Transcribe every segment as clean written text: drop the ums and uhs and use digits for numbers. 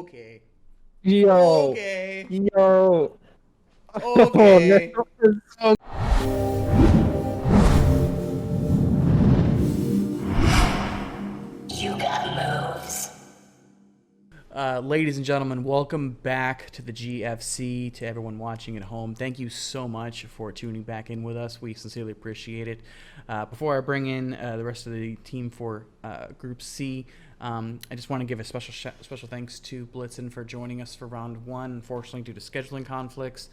Okay. Yo, Okay. yo. Oh, that Okay. was so. You got moves. Ladies and gentlemen, welcome back to the GFC. To everyone watching at home, thank you so much for tuning back in with us. We sincerely appreciate it. Before I bring in the rest of the team for Group C, I just want to give a special thanks to Blitzen for joining us for round one. Unfortunately, due to scheduling conflicts,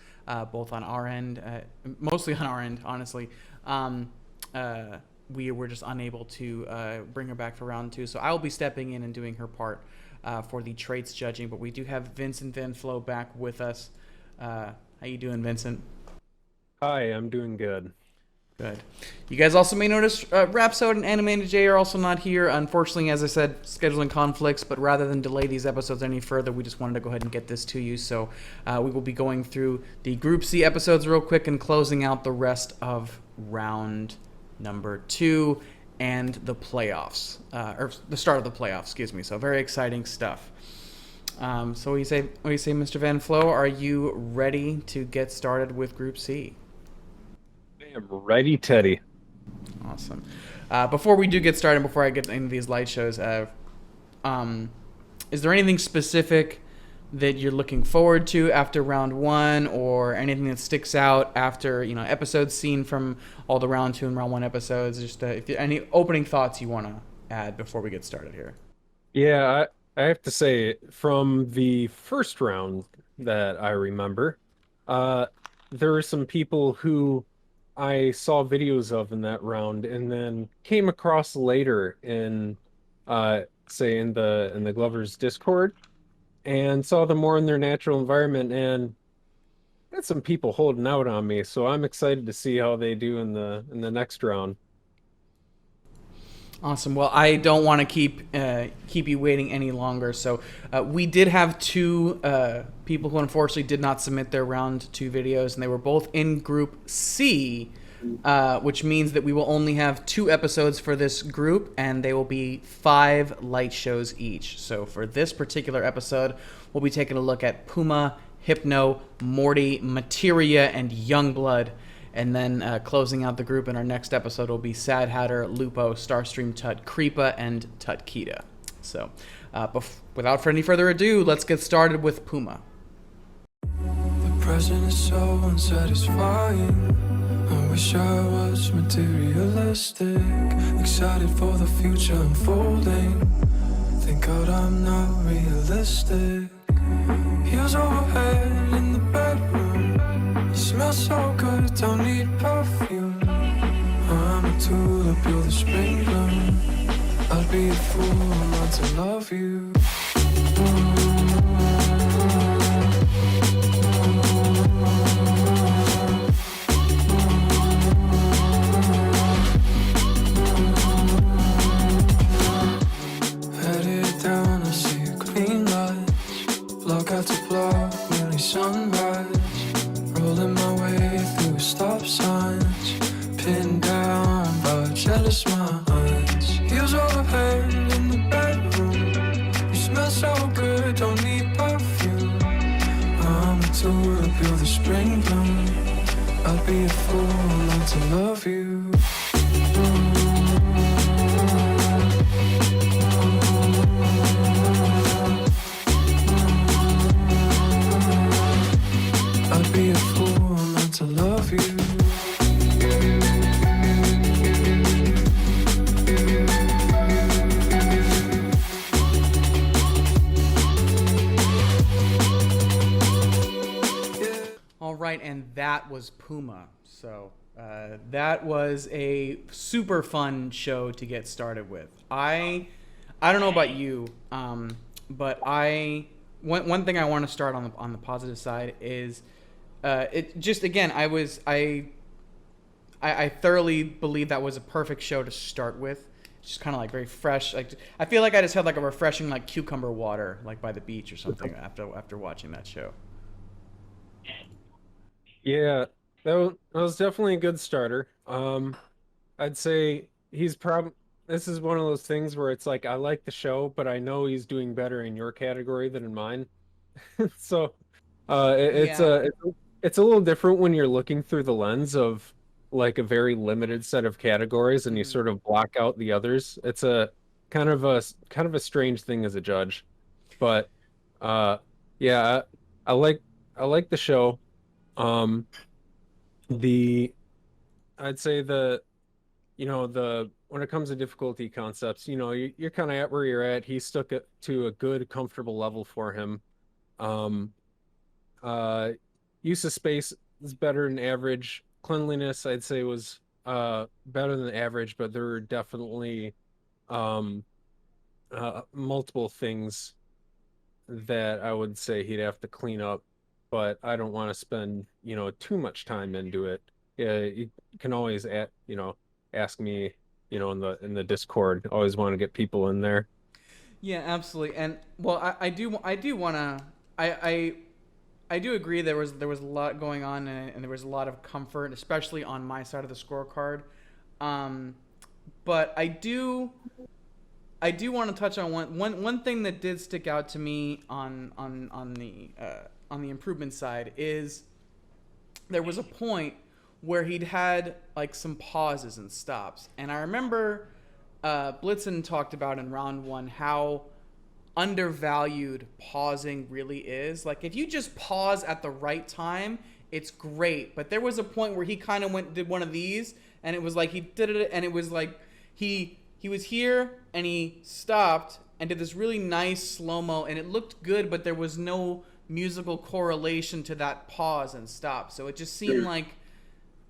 both on our end, mostly on our end, honestly. We were just unable to bring her back for round two, so I will be stepping in and doing her part for the traits judging. But we do have Vincent Van Flo back with us. How you doing, Vincent? Hi, I'm doing good. Good. You guys also may notice Rhapsode and Animated J are also not here. Unfortunately, as I said, scheduling conflicts, but rather than delay these episodes any further, we just wanted to go ahead and get this to you. So we will be going through the Group C episodes real quick and closing out the rest of round number 2 and the playoffs, or the start of the playoffs, excuse me. So very exciting stuff. So what do you say, Mr. Van Flo? Are you ready to get started with Group C? I am ready, Teddy. Awesome. Before we do get started, before I get into these light shows, um, is there anything specific that you're looking forward to after round one, or anything that sticks out after episodes seen from all the round two and round one episodes? Just if there any opening thoughts you want to add before we get started here. Yeah, I have to say, from the first round that I remember, uh, there were some people who I saw videos of in that round and then came across later in, say, in the Glover's Discord and saw them more in their natural environment and got some people holding out on me, so I'm excited to see how they do in the next round. Awesome. Well, I don't want to keep you waiting any longer. So we did have two people who unfortunately did not submit their round two videos, and they were both in Group C, which means that we will only have 2 episodes for this group, and they will be 5 light shows each. So for this particular episode, we'll be taking a look at Puma, Hypno, Morty, Materia, and Youngblood. And then closing out the group in our next episode will be Sad Hatter, Lupo, Starstream Tut, Creepa, and Tut Kita. So without any further ado, let's get started with Puma. The present is so unsatisfying. I wish I was materialistic, excited for the future unfolding. Thank God I'm not realistic. Heels overhead in the bedroom. You smell so good, don't need perfume. I'm a tulip, you're the spring bloom. I'd be a fool not to love you. Headed down, I see a green light. Block after block, nearly sunrise. Rolling my way through stop signs. Pinned down by jealous minds. Heels overhead in the bedroom. You smell so good, don't need perfume. I'm a tulip, you're the spring bloom. I'd be a fool not to love you. I'd be a fool not to love you. All right, and that was Puma. So that was a super fun show to get started with. I don't know about you, but one thing I want to start on the positive side is it just again I thoroughly believe that was a perfect show to start with. Just kind of like very fresh. Like I feel like I just had like a refreshing like cucumber water like by the beach or something after watching that show. Yeah, that was definitely a good starter. I'd say this is one of those things where it's like I like the show, but I know he's doing better in your category than in mine. So, it's Yeah. a little different when you're looking through the lens of like a very limited set of categories, and you Mhm. sort of block out the others. It's a kind of a strange thing as a judge, but uh, yeah, I I like the show. Um, the I'd say the the when it comes to difficulty concepts, you're kind of at where you're at. He stuck it to a good, comfortable level for him. Um, uh, Use of space is better than average. Cleanliness, I'd say, was better than average, but there were definitely um multiple things that I would say he'd have to clean up, but I don't want to spend, too much time into it. Yeah, you can always ask me, in the Discord. Always want to get people in there. Yeah, absolutely. And well, I do want to I do agree there was a lot going on, and there was a lot of comfort, especially on my side of the scorecard. Um, but I do want to touch on one thing that did stick out to me on the improvement side is there was a point where he'd had like some pauses and stops, and I remember Blitzen talked about in round one how undervalued pausing really is. Like if you just pause at the right time, it's great. But there was a point where he kind of did one of these, and it was like he did it, and it was like he was here and he stopped and did this really nice slow mo, and it looked good, but there was no musical correlation to that pause and stop. So it just seemed like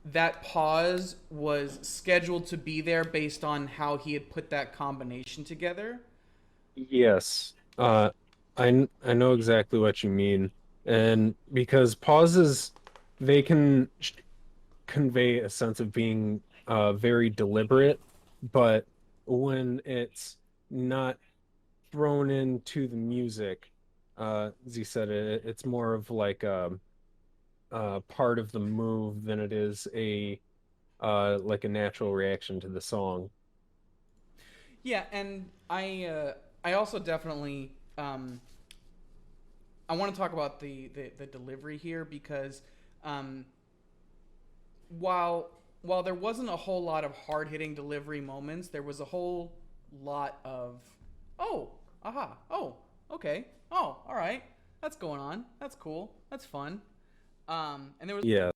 that pause was scheduled to be there based on how he had put that combination together. Yes. I know exactly what you mean. And because pauses, they can convey a sense of being very deliberate, but when it's not thrown into the music, as you said, it's more of like part of the move than it is a like a natural reaction to the song. Yeah, and I also definitely I want to talk about the delivery here because um, while there wasn't a whole lot of hard hitting delivery moments, there was a whole lot of oh aha oh okay oh all right that's going on, that's cool, that's fun, and there was Yeah.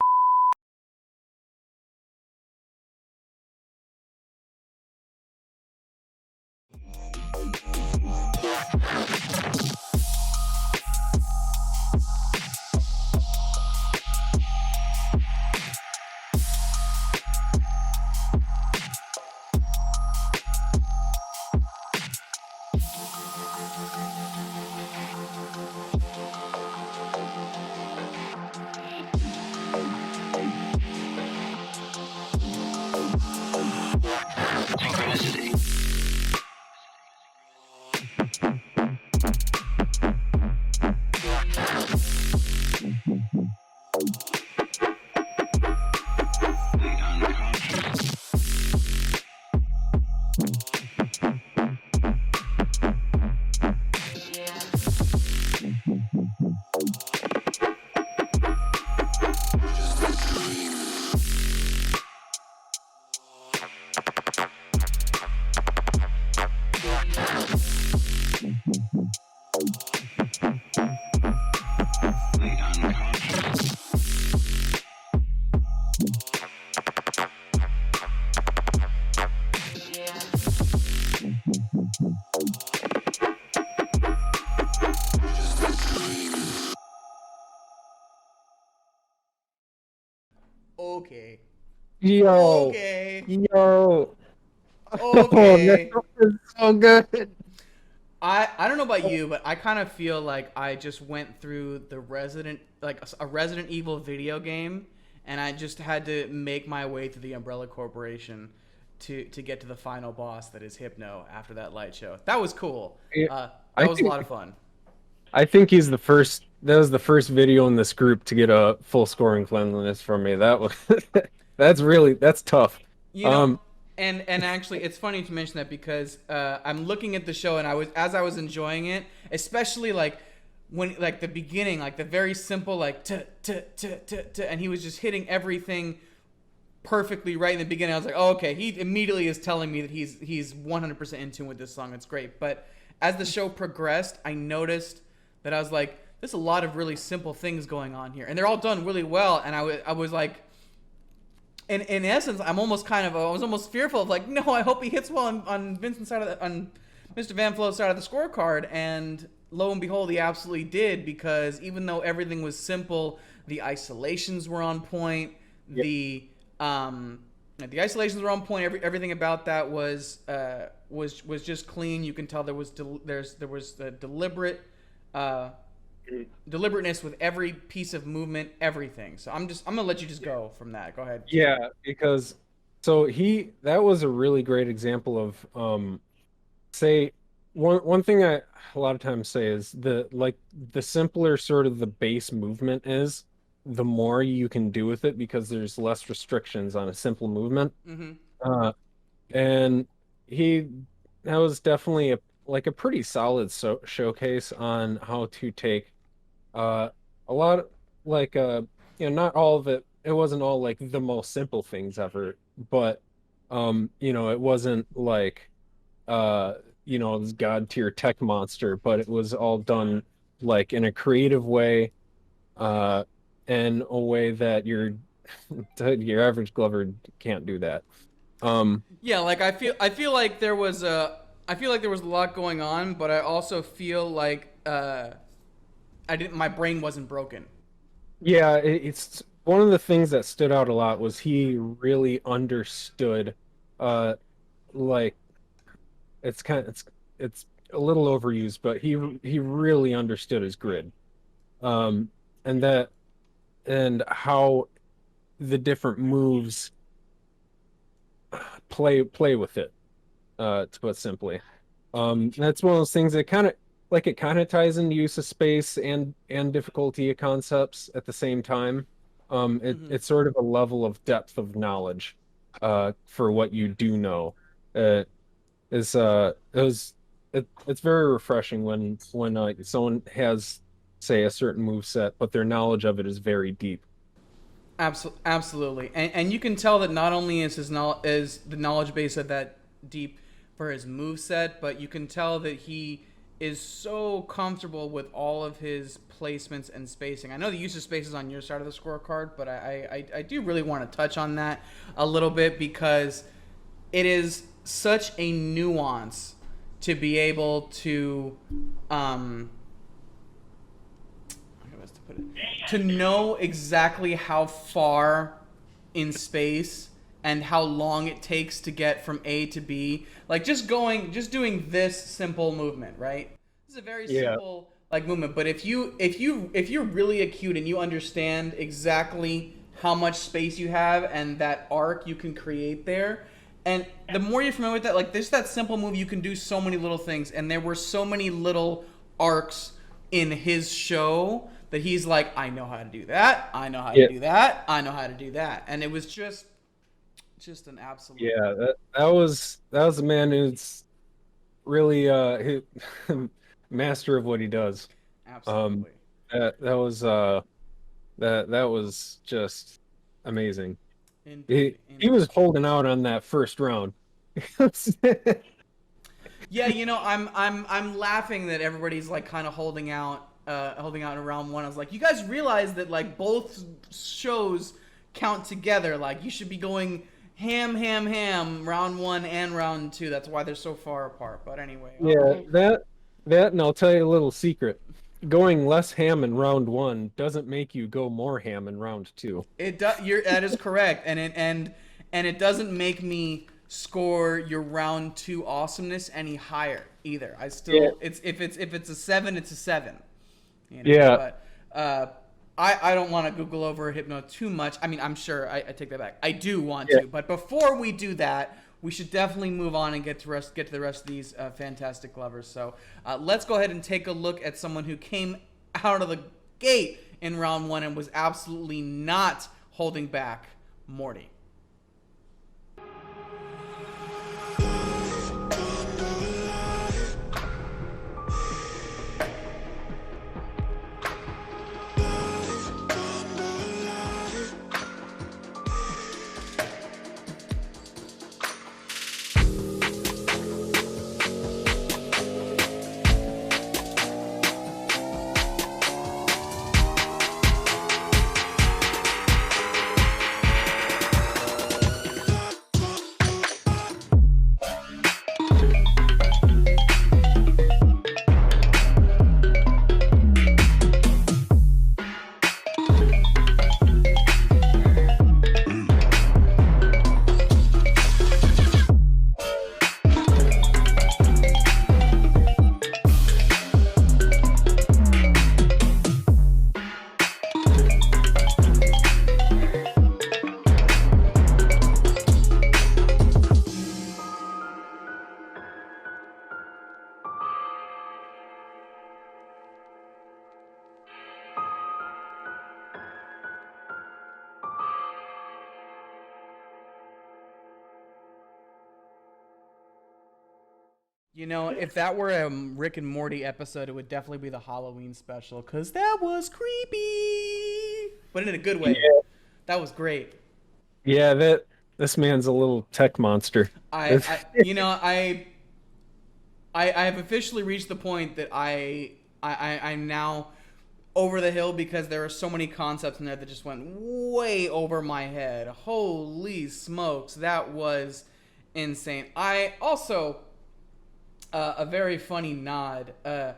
okay Yo, okay yo. Oh, that okay. was so good. I don't know about you, but I kind of feel like I just went through the a Resident Evil video game, and I just had to make my way through the Umbrella Corporation to get to the final boss that is Hypno after that light show. That was cool. Yeah, That I was a think lot of fun. I think he's the first. That was the first video in this group to get a full scoring cleanliness from me. That was that's tough. You know, Um, And actually, it's funny to mention that because I'm looking at the show, and as I was enjoying it, especially like when like the beginning, like the very simple like and he was just hitting everything perfectly right in the beginning. I was like, oh, okay, he immediately is telling me that he's 100% in tune with this song. It's great. But as the show progressed, I noticed that I was like, there's a lot of really simple things going on here, and they're all done really well. And I was like, in essence, I was almost fearful of like, no, I hope he hits well on Vincent's side on Mr. Van Flo's side of the scorecard. And lo and behold, he absolutely did, because even though everything was simple, the isolations were on point. Yep. The isolations were on point. Everything about that was just clean. You can tell there was deliberateness with every piece of movement, everything. So I'm gonna let you just go from that. Go ahead. Yeah, because that was a really great example of say one thing I a lot of times say is the simpler sort of the base movement is, the more you can do with it, because there's less restrictions on a simple movement. And that was definitely a pretty solid showcase on how to take a lot of, not all of it. It wasn't all like the most simple things ever, but it wasn't like this god tier tech monster, but it was all done like in a creative way, and a way that your average Glover can't do that. Yeah, like I feel like there was a lot going on, but I also feel like my brain wasn't broken. Yeah, it's one of the things that stood out a lot was he really understood, like it's a little overused, but he really understood his grid, and how the different moves play with it, to put simply. That's one of those things that kind of ties into use of space and difficulty concepts at the same time. It's sort of a level of depth of knowledge, for what you do know. It's very refreshing when someone has, say, a certain move set, but their knowledge of it is very deep. Absolutely, and you can tell that not only is the knowledge base of that deep for his move set, but you can tell that he is so comfortable with all of his placements and spacing. I know the use of space is on your side of the scorecard, but I do really want to touch on that a little bit, because it is such a nuance to be able to to know exactly how far in space and how long it takes to get from A to B. Like just doing this simple movement, right? This is a very simple movement, but if you're really acute and you understand exactly how much space you have and that arc you can create there, and the more you're familiar with that, like there's that simple move, you can do so many little things, and there were so many little arcs in his show that he's like, I know how to do that, I know how to do that, I know how to do that, and it was just an absolute. Yeah, that was a man who's really master of what he does. Absolutely. That was just amazing. Indeed. He was holding out on that first round. Yeah, I'm laughing that everybody's like kind of holding out in round one. I was like, you guys realize that like both shows count together. Like you should be going ham round one and round two. That's why they're so far apart. But anyway. Yeah, that and I'll tell you a little secret. Going less ham in round one doesn't make you go more ham in round two. It does. That is correct, and it doesn't make me score your round two awesomeness any higher either. I still if it's a 7, it's a 7. Yeah. But I don't want to Google over Hypno too much. I mean, I'm sure I take that back. I do want to, but before we do that, we should definitely move on and get to the rest of these fantastic lovers. So let's go ahead and take a look at someone who came out of the gate in round one and was absolutely not holding back, Morty. You know, if that were a Rick and Morty episode, it would definitely be the Halloween special, because that was creepy. But in a good way. Yeah. That was great. Yeah, this man's a little tech monster. I have officially reached the point that I'm now over the hill, because there are so many concepts in there that just went way over my head. Holy smokes, that was insane. I also, a very funny nod. I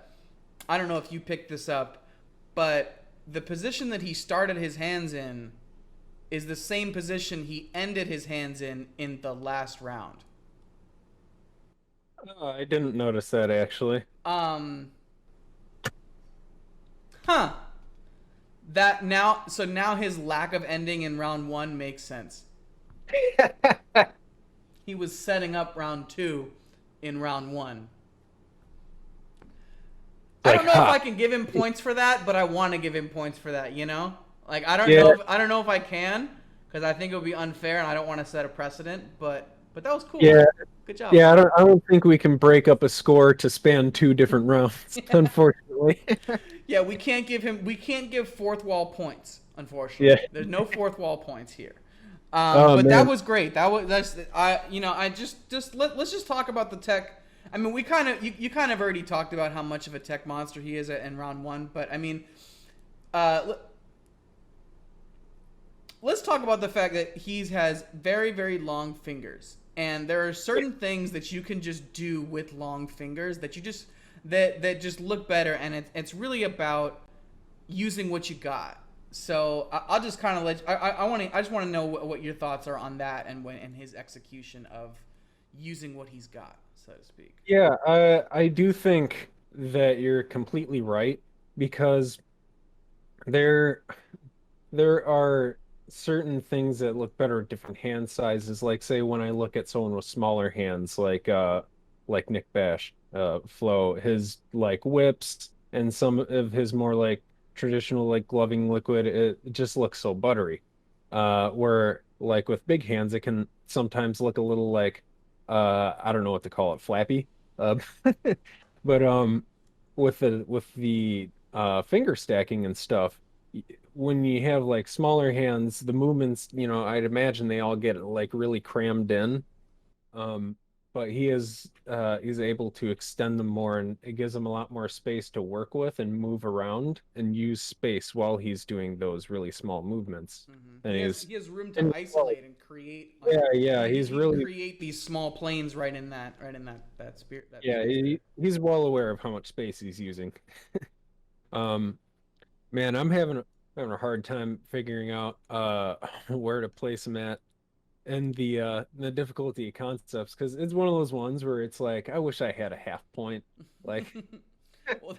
don't know if you picked this up, but the position that he started his hands in is the same position he ended his hands in the last round. Oh, I didn't notice that actually. Now his lack of ending in round 1 makes sense. He was setting up round 2 in round 1. I don't know if I can give him points for that, but I want to give him points for that, you know? Like, I don't know if I can, because I think it would be unfair and I don't want to set a precedent, but that was cool. Yeah. Good job. Yeah, I don't think we can break up a score to span 2 different rounds, unfortunately. Yeah, we can't give fourth wall points, unfortunately. Yeah. There's no fourth wall points here. Oh, but man. that was great. Let's just talk about the tech. I mean, you kind of already talked about how much of a tech monster he is in round 1, but I mean, let's talk about the fact that he has very, very long fingers, and there are certain things that you can just do with long fingers that that just look better, and it's really about using what you got. So I'll just kind of I just want to know what your thoughts are on that, and his execution of using what he's got, so to speak. Yeah, I do think that you're completely right, because there are certain things that look better at different hand sizes. Like, say, when I look at someone with smaller hands, like Nick Bash, Flo, his like whips and some of his more like traditional like gloving liquid, it just looks so buttery. Where like with big hands, it can sometimes look a little like I don't know what to call it, flappy. Uh, but with the finger stacking and stuff, when you have like smaller hands, the movements, I'd imagine they all get like really crammed in. Um, but he's able to extend them more, and it gives him a lot more space to work with and move around and use space while he's doing those really small movements. Mm-hmm. And he has room to isolate and create. Like, he's really create these small planes right in that spirit. He's well aware of how much space he's using. Man, I'm having a hard time figuring out where to place him at and the difficulty of concepts, because it's one of those ones where it's like, I wish I had a half point. Like, well,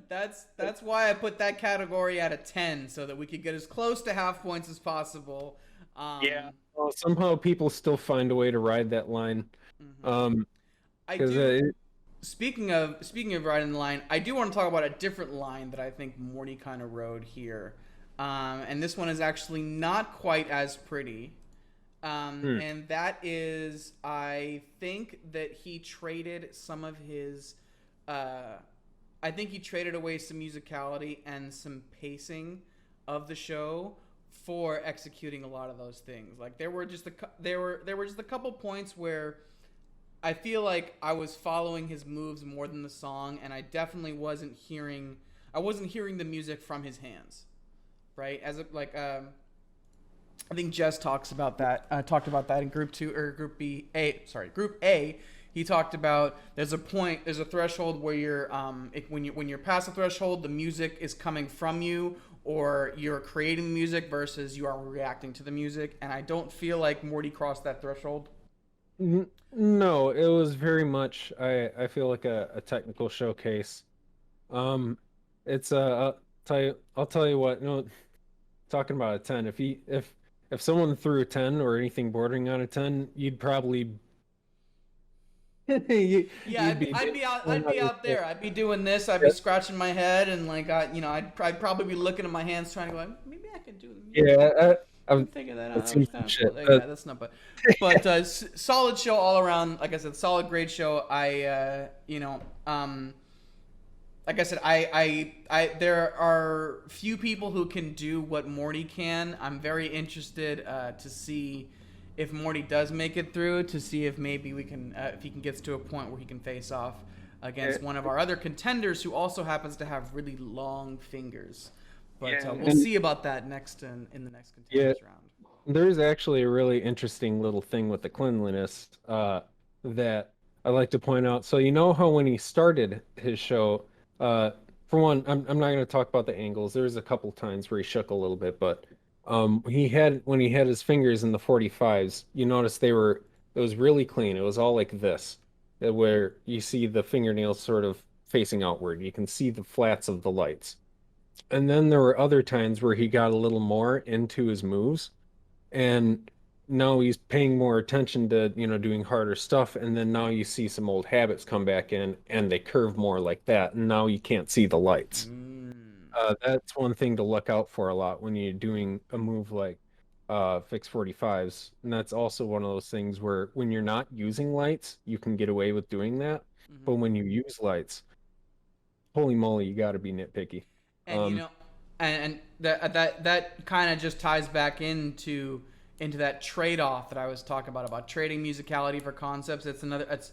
that's why I put that category at a 10, so that we could get as close to half points as possible. Well, somehow people still find a way to ride that line. Mm-hmm. Speaking of riding the line, I do want to talk about a different line that I think Morty kind of rode here, and this one is actually not quite as pretty. And that is, I think that he traded some of his, I think he traded away some musicality and some pacing of the show for executing a lot of those things. Like, there were just a couple points where I feel like I was following his moves more than the song, and I definitely wasn't hearing the music from his hands, right? I think Jess talked about that in Group 2 or Group A. He talked about there's a threshold where you're when you're past the threshold, the music is coming from you, or you're creating music versus you are reacting to the music. And I don't feel like Morty crossed that threshold. No, it was very much, I feel like a technical showcase. It's I'll tell you what, no, talking about a 10, if someone threw a 10 or anything bordering on a 10, you'd probably I'd be out there. I'd be doing this. I'd be scratching my head, and like I'd probably be looking at my hands, trying to go, maybe I could do it. Yeah, I'm thinking that I've that seen was some kind of shit. cool. Yeah, that's not bad. But solid show all around. Like I said, solid, great show. Like I said, there are few people who can do what Morty can. I'm very interested to see if Morty does make it through, to see if maybe we can, if he can get to a point where he can face off against one of our other contenders who also happens to have really long fingers. But we'll see about that next in the next contenders round. There's actually a really interesting little thing with the cleanliness that I like to point out. So you know how when he started his show, for one, I'm not going to talk about the angles. There's a couple times where he shook a little bit, but when he had his fingers in the 45s, you notice it was really clean. It was all like this, where you see the fingernails sort of facing outward. You can see the flats of the lights. And then there were other times where he got a little more into his moves, and now he's paying more attention to, doing harder stuff, and then now you see some old habits come back in and they curve more like that, and now you can't see the lights. That's one thing to look out for a lot when you're doing a move like fix 45s, and that's also one of those things where when you're not using lights you can get away with doing that, but when you use lights, holy moly, you got to be nitpicky. And and that kind of just ties back into that trade-off that I was talking about trading musicality for concepts. It's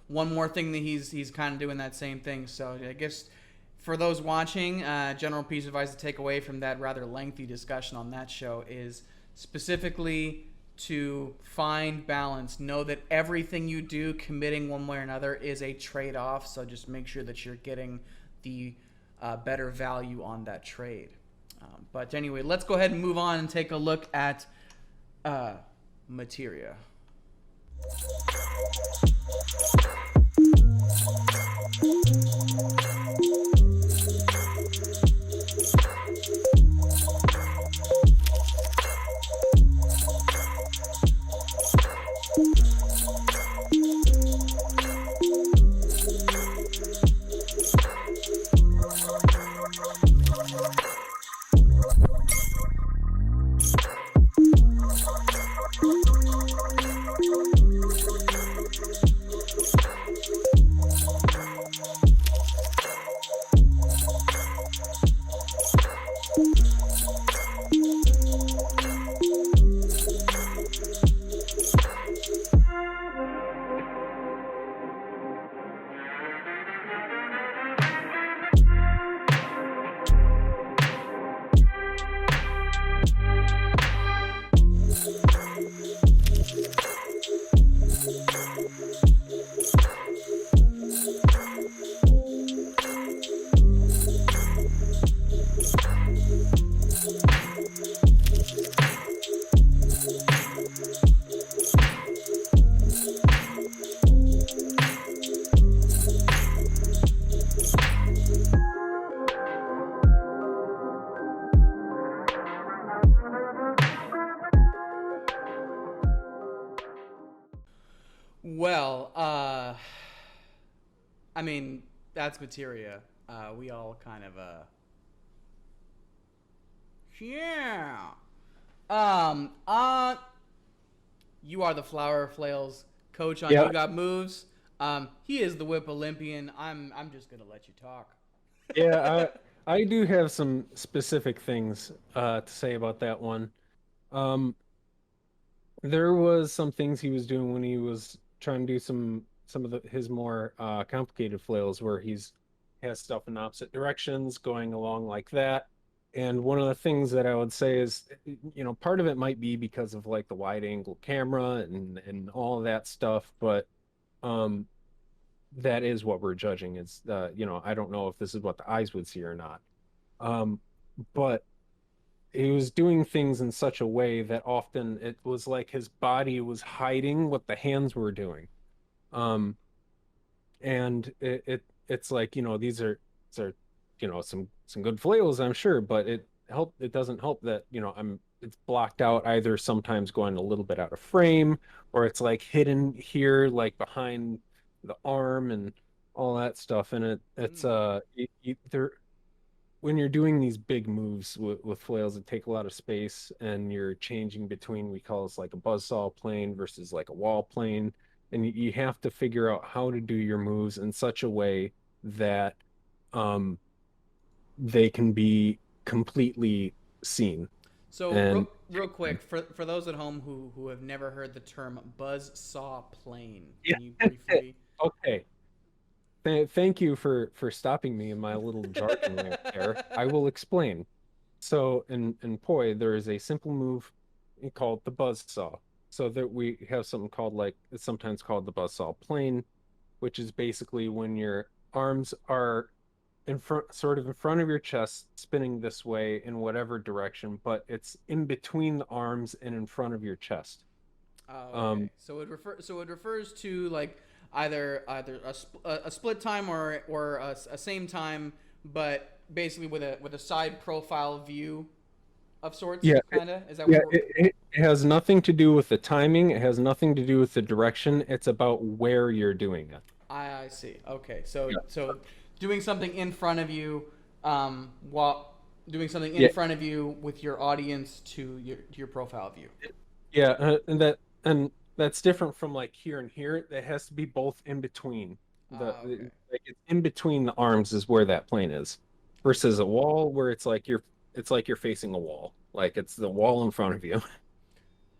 one more thing that he's kind of doing that same thing. So I guess for those watching, general piece of advice to take away from that rather lengthy discussion on that show is specifically to find balance. Know that everything you do, committing one way or another, is a trade-off. So just make sure that you're getting the better value on that trade. But anyway, let's go ahead and move on and take a look at Materia. Well, I mean, that's Materia. We all kind of, yeah. You are the Flower Flails coach on You Got Moves. He is the Whip Olympian. I'm just gonna let you talk. Yeah, I do have some specific things to say about that one. There was some things he was doing when he was trying to do some of his more complicated flails where has stuff in opposite directions going along like that. And one of the things that I would say is, part of it might be because of like the wide angle camera and all of that stuff, but that is what we're judging. Is I don't know if this is what the eyes would see or not. But he was doing things in such a way that often it was like his body was hiding what the hands were doing. And it's like, these are some good flails, I'm sure, but it doesn't help that, it's blocked out, either sometimes going a little bit out of frame, or it's like hidden here, like behind the arm and all that stuff. And it's there when you're doing these big moves with flails that take a lot of space, and you're changing between, we call this like a buzzsaw plane versus like a wall plane, and you have to figure out how to do your moves in such a way that um they can be completely seen. So And real quick for those at home who have never heard the term buzz saw plane, yeah, can you briefly? okay. Thank you for stopping me in my little jargon there. I will explain. So in Poi, there is a simple move called the buzzsaw. So that we have something called, like, it's sometimes called the buzzsaw plane, which is basically when your arms are in front, sort of in front of your chest, spinning this way in whatever direction, but it's in between the arms and in front of your chest. Oh, okay. Um, So it refers to like either a split time or a same time, but basically with a side profile view of sorts, yeah, kind of. Is that yeah, what we're? it has nothing to do with the timing. It has nothing to do with the direction. It's about where you're doing it. I see. Okay. So Yeah. doing something in front of you, while doing something in Yeah, front of you with your audience to your profile view. yeah, and that's different from like here and here. That has to be both in between. Okay. Like it's in between the arms is where that plane is, versus a wall where it's like you're facing a wall. Like it's the wall in front of you.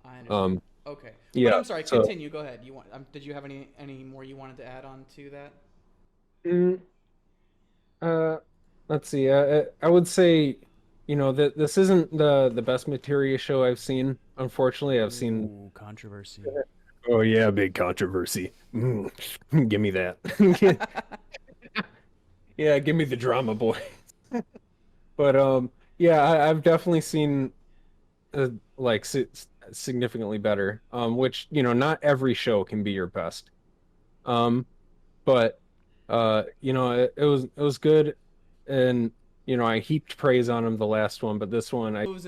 I understand. Um, Okay. But yeah. I'm sorry. So, Continue. Go ahead. You want? Did you have any more you wanted to add on to that? mm, uh, let's see. I would say, that this isn't the best Materia show I've seen. Unfortunately, I've seen. Ooh, controversy. Oh yeah, big controversy. Give me that. Yeah, give me the drama, boy. But yeah, I've definitely seen uh, like significantly better. Which not every show can be your best. Um, but it was good, and I heaped praise on him the last one, but this one I Moves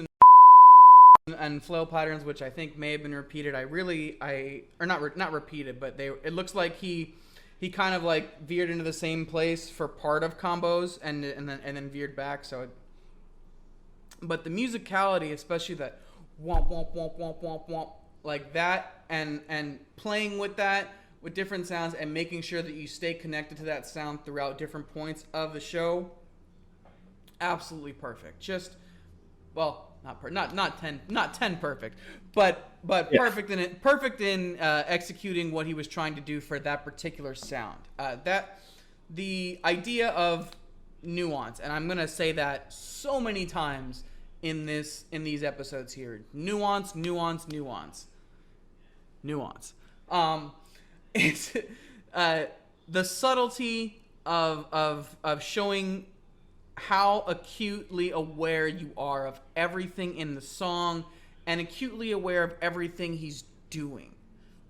and flow patterns, which I think may have been repeated. Or not repeated, but it looks like he kind of like veered into the same place for part of combos and then veered back. But the musicality, especially that womp womp womp womp womp womp, like that, and playing with that with different sounds and making sure that you stay connected to that sound throughout different points of the show, absolutely perfect. Just well, not 10 perfect, but yeah. perfect in executing what he was trying to do for that particular sound. That the idea of nuance, and I'm gonna say that so many times in these episodes here. Nuance, nuance, nuance, nuance. It's the subtlety of showing how acutely aware you are of everything in the song and acutely aware of everything he's doing,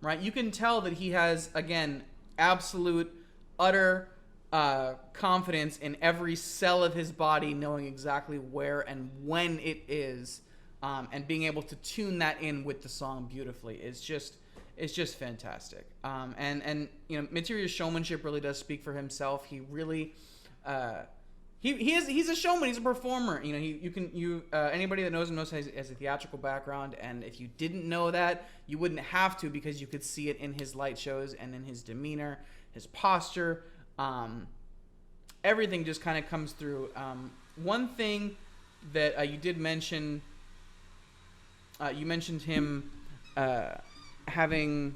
right? You can tell that he has, again, absolute, utter confidence in every cell of his body, knowing exactly where and when it is, and being able to tune that in with the song beautifully is just fantastic. And Materia's showmanship really does speak for himself. He really he's a showman. He's a performer. Anybody that knows him knows he has a theatrical background, and if you didn't know that, you wouldn't have to, because you could see it in his light shows and in his demeanor, his posture. Everything just kind of comes through. One thing that you did mention, you mentioned him having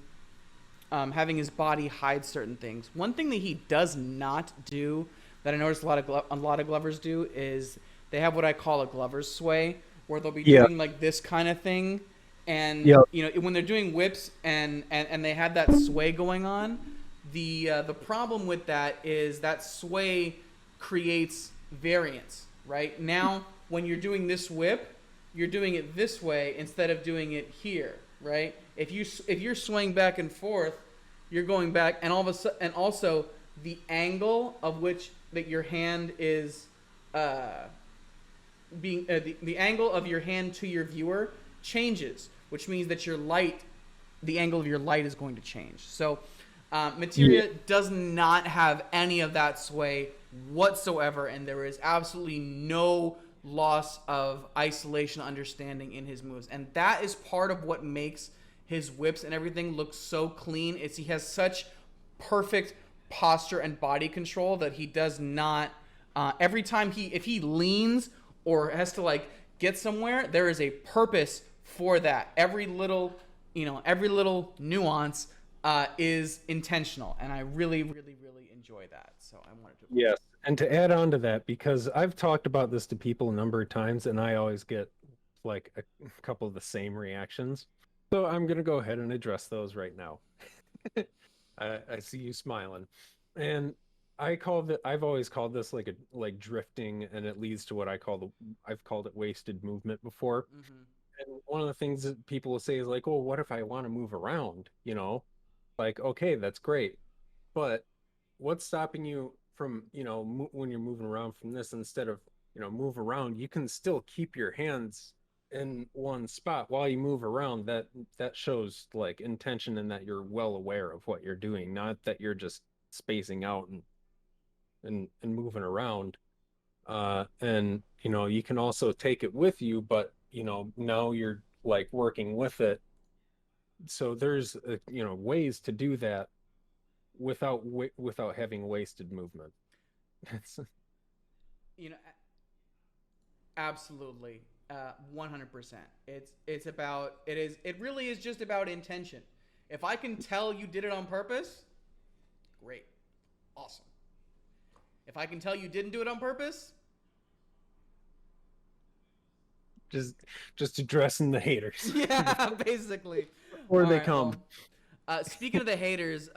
his body hide certain things. One thing that he does not do, that I noticed a lot of Glovers do, is they have what I call a Glover's sway, where they'll be doing like this kind of thing, and Yeah. when they're doing whips and they have that sway going on, the problem with that is that sway creates variance. Right now, when you're doing this whip, you're doing it this way instead of doing it here. Right? If you're swaying back and forth, you're going back, and all of a sudden, and also the angle of which that your hand is being the angle of your hand to your viewer changes, which means that the angle of your light is going to change. So Materia does not have any of that sway whatsoever, and there is absolutely no loss of isolation understanding in his moves. And that is part of what makes his whips and everything look so clean. Is he has such perfect posture and body control that he does not every time if he leans or has to like get somewhere, there is a purpose for that. Every little nuance is intentional, and I really, really, really enjoy that. So I wanted to. Yes, and to add on to that, because I've talked about this to people a number of times, and I always get like a couple of the same reactions. So I'm gonna go ahead and address those right now. I see you smiling, and I've always called this like drifting, and it leads to what I've called it wasted movement before. Mm-hmm. And one of the things that people will say is like, "Oh, what if I want to move around?" You know, like, okay, that's great, but what's stopping you from, when you're moving around from this, instead of, move around, you can still keep your hands in one spot while you move around. That shows like intention, and that you're well aware of what you're doing, not that you're just spacing out and moving around. And you can also take it with you, but now you're like working with it. So there's ways to do that without having wasted movement. You know, absolutely, 100%. It really is just about intention. If I can tell you did it on purpose, great, awesome. If I can tell you didn't do it on purpose, just addressing the haters. Yeah, basically. Before they come. Well, speaking of the haters,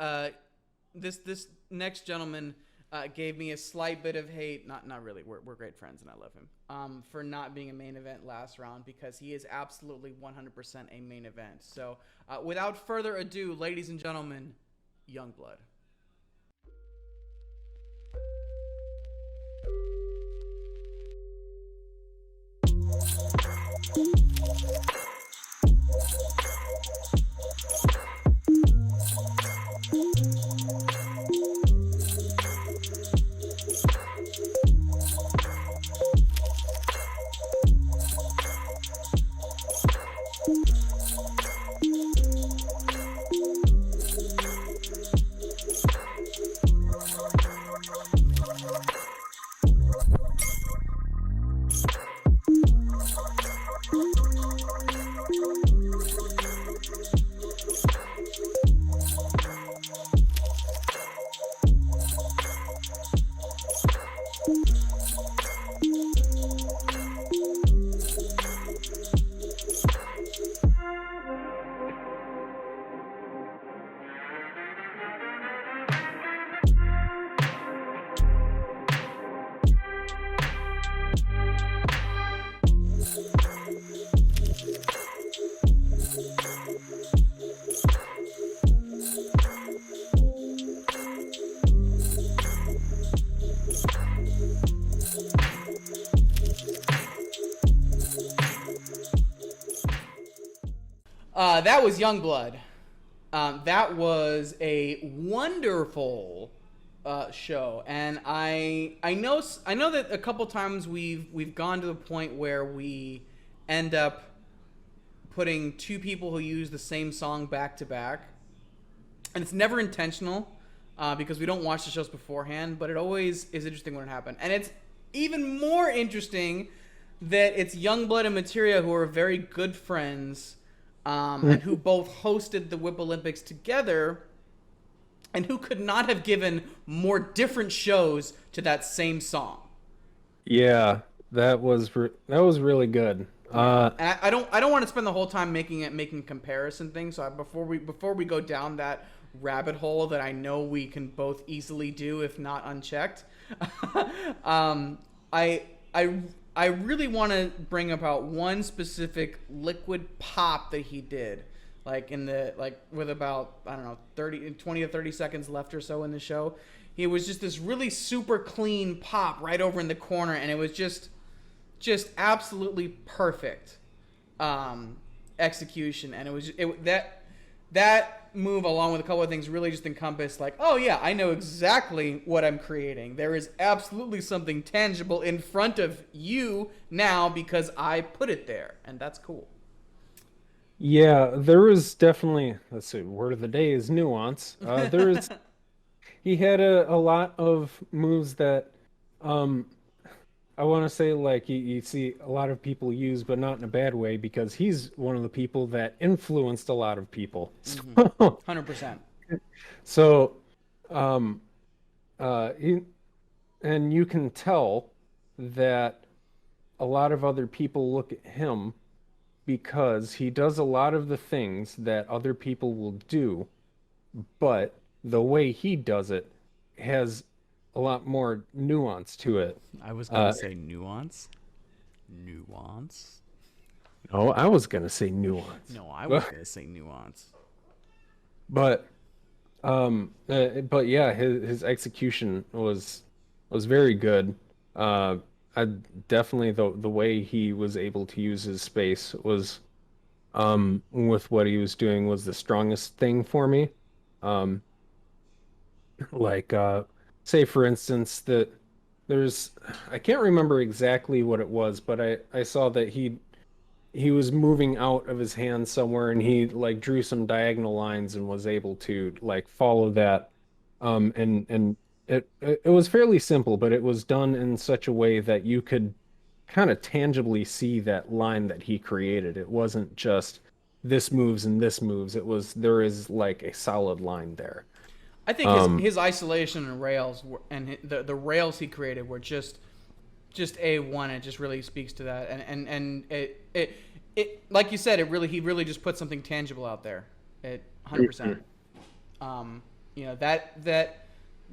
this next gentleman gave me a slight bit of hate. Not really. We're great friends, and I love him. For not being a main event last round, because he is absolutely 100% a main event. So, without further ado, ladies and gentlemen, Youngblood. That was Youngblood. That was a wonderful show, and I know that a couple times we've gone to the point where we end up putting two people who use the same song back to back, and it's never intentional because we don't watch the shows beforehand, but it always is interesting when it happens, and it's even more interesting that it's Youngblood and Materia, who are very good friends. And who both hosted the Whip Olympics together, and who could not have given more different shows to that same song. Yeah, that was really good. And I don't want to spend the whole time making comparison things. So before we go down that rabbit hole that I know we can both easily do if not unchecked, I really want to bring about one specific liquid pop that he did, with about, I don't know, 20 to 30 seconds left or so in the show. He was just this really super clean pop right over in the corner, and it was just absolutely perfect execution. And that move, along with a couple of things, really just encompass like, oh yeah, I know exactly what I'm creating. There is absolutely something tangible in front of you now because I put it there, and that's cool. Yeah, there was definitely, let's see, word of the day is nuance. He had a lot of moves that um I want to say like you see a lot of people use, but not in a bad way because he's one of the people that influenced a lot of people. Mm-hmm. 100%. So, um, he, and you can tell that a lot of other people look at him because he does a lot of the things that other people will do, but the way he does it has a lot more nuance to it. I was gonna say nuance. Nuance. Oh, I was gonna say nuance. No, I was gonna say nuance. But but yeah, his execution was very good. I definitely the way he was able to use his space was with what he was doing was the strongest thing for me. Um like say for instance that there's I can't remember exactly what it was, but I saw that he was moving out of his hand somewhere and he like drew some diagonal lines and was able to like follow that and it was fairly simple, but it was done in such a way that you could kind of tangibly see that line that he created. It wasn't just this moves and this moves. It was there is like a solid line there. I think his isolation and rails and the rails he created were just A1. It just really speaks to that, and it like you said, he really just put something tangible out there. 100%. You know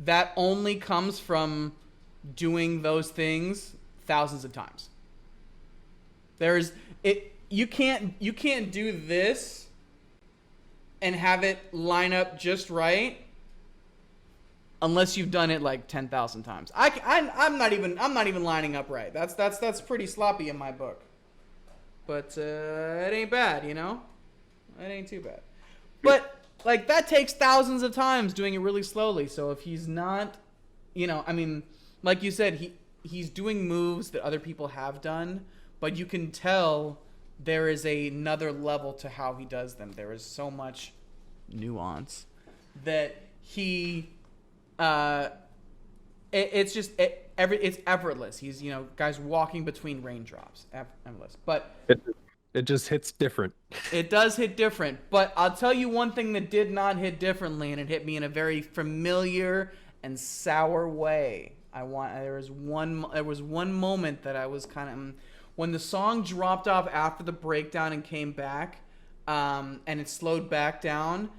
that only comes from doing those things thousands of times. You can't do this and have it line up just right unless you've done it like 10,000 times. I'm not even lining up right. That's pretty sloppy in my book. But it ain't bad, you know? It ain't too bad. But like that takes thousands of times doing it really slowly. So if he's not, you know, I mean, like you said, he's doing moves that other people have done, but you can tell there is another level to how he does them. There is so much nuance that he it's effortless. He's, you know, guys walking between raindrops, effortless. But it just hits different. It does hit different. But I'll tell you one thing that did not hit differently, and it hit me in a very familiar and sour way. There was one moment that I was kind of when the song dropped off after the breakdown and came back, and it slowed back down.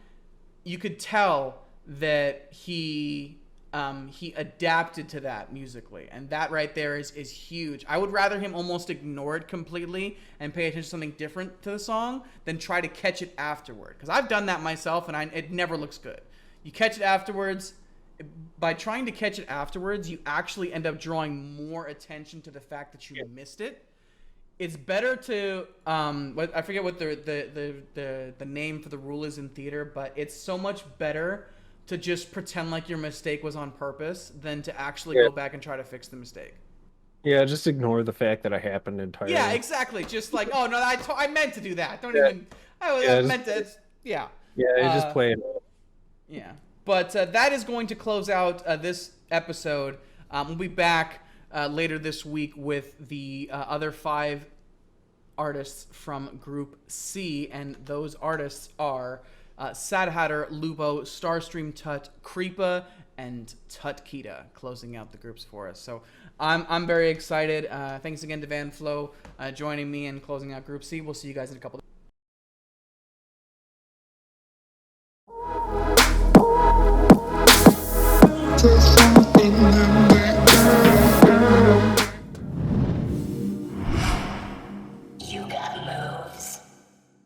You could tell that he adapted to that musically, and that right there is huge. I would rather him almost ignore it completely and pay attention to something different to the song than try to catch it afterward, because I've done that myself and it never looks good. You catch it afterwards. By trying to catch it afterwards, you actually end up drawing more attention to the fact that you missed it. It's better to I forget what the name for the rule is in theater, but it's so much better to just pretend like your mistake was on purpose than to actually go back and try to fix the mistake. Yeah, just ignore the fact that it happened entirely. Yeah, exactly. Just like, oh no, I meant to do that. I meant to. Yeah. Yeah, you just play it. Yeah, but that is going to close out this episode. We'll be back later this week with the other 5 artists from Group C, and those artists are Sad Hatter, Lupo, Starstream Tut, Creepa, and Tutkita closing out the groups for us. So I'm very excited. Thanks again to Van Flo joining me and closing out Group C. We'll see you guys in a couple There's something new.